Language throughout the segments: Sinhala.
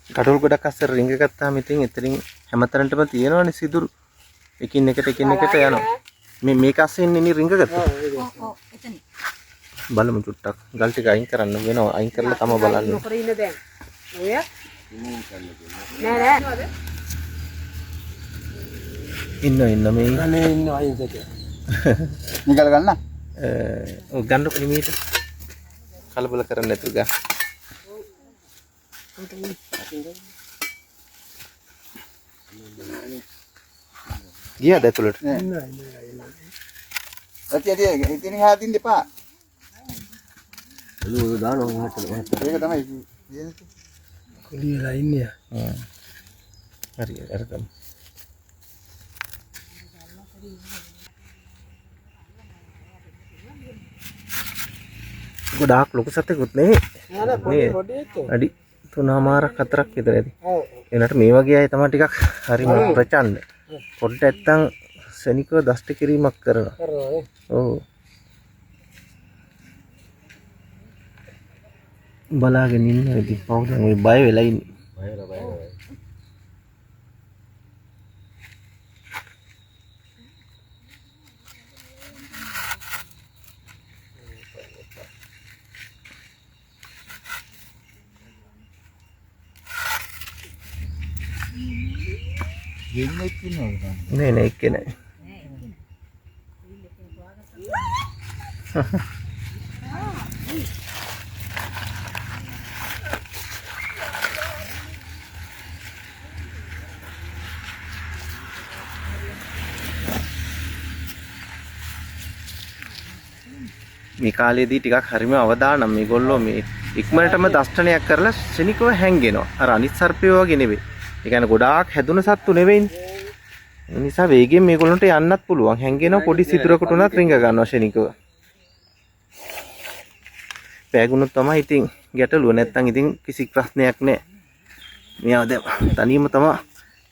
කටුල් ගොඩක් අස්සර රිංග ගත්තාම ඉතින් එතනින් හැමතැනටම තියෙනවනේ සිදුරු. එකින් එකට යනවා. මේක අස්සේ ඉන්නේ රිංග ගත්තා. ඔව් එතන. බලමු චුට්ටක්. ගල් ටික අයින් කරන්න වෙනවා. අයින් කරලා තමයි බලන්න. නොකර ඉන්න දැන්. ඔය නෑ. ඉන්න මේ අනේ ඉන්න අයින්සක. නිකල් ගන්න. ඔව් ගන්න ප්‍රීමීට. කලබල කරන්න නැතුව ගන්න. ගියාද ඇතුළට? නෑ. ඇති ඉතින් හාදින්න එපා. ඒක දානවා මහත්තයා. ඒක තමයි කියන්නේ. කොලියලා ඉන්නේ. හරි අරගමු. ගොඩාක් ලොකු සතෙකුත් නෙවෙයි. අඩි 3මාරක් 4ක් විතර ඇති. එනට මේ වගේ අය තමයි ටිකක් හරිම ප්‍රචණ්ඩ. පොඩ්ඩක් නැත්තම් සෙනිකව දෂ්ට කිරීමක් කරනවා. ඔව්. බලාගෙන ඉන්න ඉතින් පවුලෙන් ඔය බය වෙලා ඉන්නේ. බය. නෑ එක්කේ නෑ. මේ කාලේදී ටිකක් හරිම අවදානම් මේගොල්ලෝ මේ ඉක්මනටම දෂ්ටනයක් කරලා ශනිකව හැංගෙනවා. අර අනිත් සර්පයෝ වගේ නෙවෙයි. ඒ කියන්නේ ගොඩාක් හැදුන සත්තු නෙවෙයිනේ. ඒ නිසා වේගෙන් මේගොල්ලන්ට යන්නත් පුළුවන්. හැංගෙනවා පොඩි සිදුරකට උනත් රිංග ගන්නවා ශනිකව. පෑගුණොත් තමයි ඉතින් ගැටලුව. නැත්තම් ඉතින් කිසි ප්‍රශ්නයක් නැහැ. මෙයා දැන් තනියම තමයි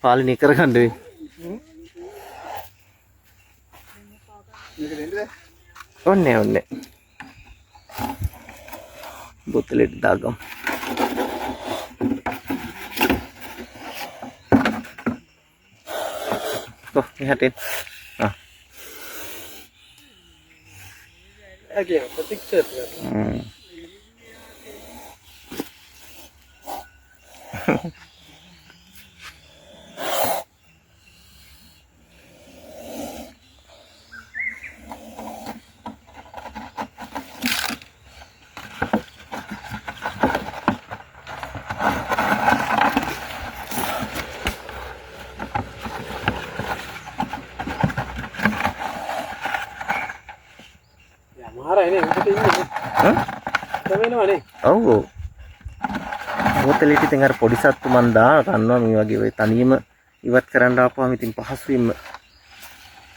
පාලනය කරගන්න වෙන්නේ. ඔන්නේ. බොතලෙට දාගමු. කො මෙහාට එන්න. අගේ ප්‍රතික්ෂේප කරනවා. ඔව් බෝතලෙට ඉතින් අර පොඩි සත්තු මන් ගන්නවා මේ වගේ ඔය තනියම ඉවත් කරන්න ආපුවාම ඉතින් පහසුවෙන්ම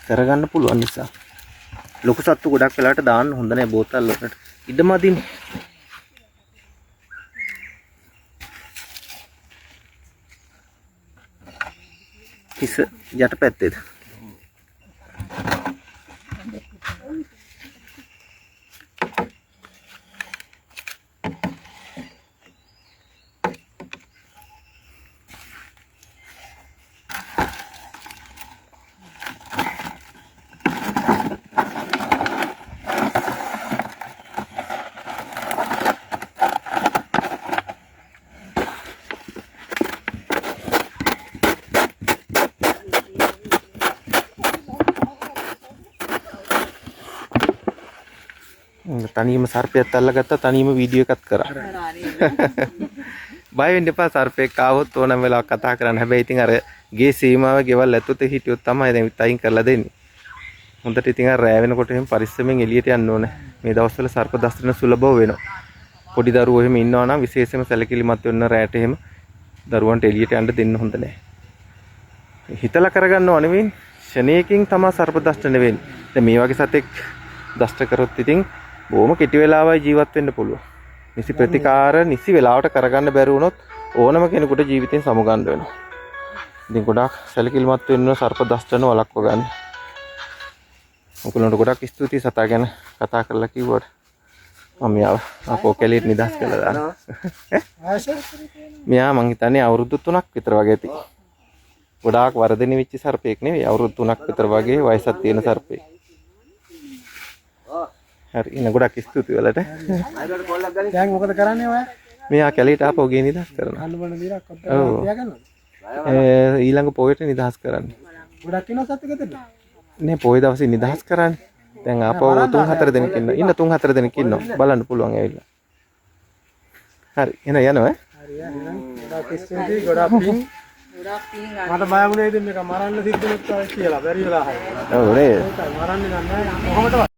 කරගන්න පුළුවන් නිසා ලොකු සත්තු ගොඩක් වෙලාවට දාන්න හොඳ නැහැ බෝතල් වලට ඉඩම අදින්නේ. කිස යටපැත්තේද? තනියම සර්පයක් අල්ලගත්තා තනියම වීඩියෝ එකක් කරා. බය වෙන්න එපා සර්පෙක් ආවොත් ඕනම වෙලාවක කතා කරන්න. හැබැයි ඉතින් අර ගේ සීමාව ගෙවල් ඇතුළත හිටියොත් තමයි දැන් අයින් කරලා දෙන්නේ. හොඳට ඉතින් අර රෑ වෙනකොට එහෙම පරිස්සමෙන් එළියට යන්න ඕනේ. මේ දවස්වල සර්ප දෂ්ටන සුලභව වෙනවා. පොඩි දරුවෝ එහෙම ඉන්නවා නම් විශේෂයෙන්ම සැලකිලිමත් වෙන්න රෑට එහෙම දරුවන්ට එළියට යන්න දෙන්න හොඳ නැහැ. හිතලා කරගන්නව නෙවෙයි ශනේකින් තමයි සර්ප දෂ්ටන වෙන්නේ. දැන් මේ වගේ සතෙක් දෂ්ට කරොත් ඉතින් බොහොම කෙටි වෙලාවයි ජීවත් වෙන්න පුළුවන්. නිසි ප්‍රතිකාර නිසි වෙලාවට කරගන්න බැරි වුණොත් ඕනම කෙනෙකුට ජීවිතෙන් සමුගන්න වෙනවා. ඉතින් ගොඩාක් සැලකිලිමත් වෙන්න සර්ප දෂ්ටන වළක්ව ගන්න. ඔයගොල්ලන්ට ගොඩාක් ස්තුතියි සතා ගැන කතා කරලා කිව්වට. මම අපෝ කැලියට නිදහස් කළා දානවා. මෙයා මං හිතන්නේ අවුරුදු 3ක් විතර වගේ ඇති. ගොඩාක් වර්ධනය වෙච්ච සර්පෙක් නෙවෙයි අවුරුදු 3ක් විතර වගේ වයසක් තියෙන සර්පෙක්. හරි එන ගොඩක් ස්තුතියි වලට. දැන් මොකද කරන්නේ ඔයා? මෙයා කැලියට ආපහු ගේ නිදහස් කරනවා. අන්න බණ දීලා කප්පා තියාගන්නවද? ඊළඟ පොයට නිදහස් කරන්නේ. ගොඩක් ඉන්නව සත් එකතද? නේ පොය දවසේ නිදහස් කරන්නේ. දැන් ආපහු 3-4 දෙනෙක් ඉන්නවා. ඉන්න 3-4 දෙනෙක් ඉන්නවා. බලන්න පුළුවන් ඇවිල්ලා. හරි එන යනවා. හරි එහෙනම් ගොඩක් ස්තුතියි ගොඩක් පිං. මට බය වුණේ ඉතින් මේක මරන්න සිද්ධ වෙනවා කියලා බැරි වෙලා හරි. ඔව් නේද? මරන්නේ නැහැ කොහොමද?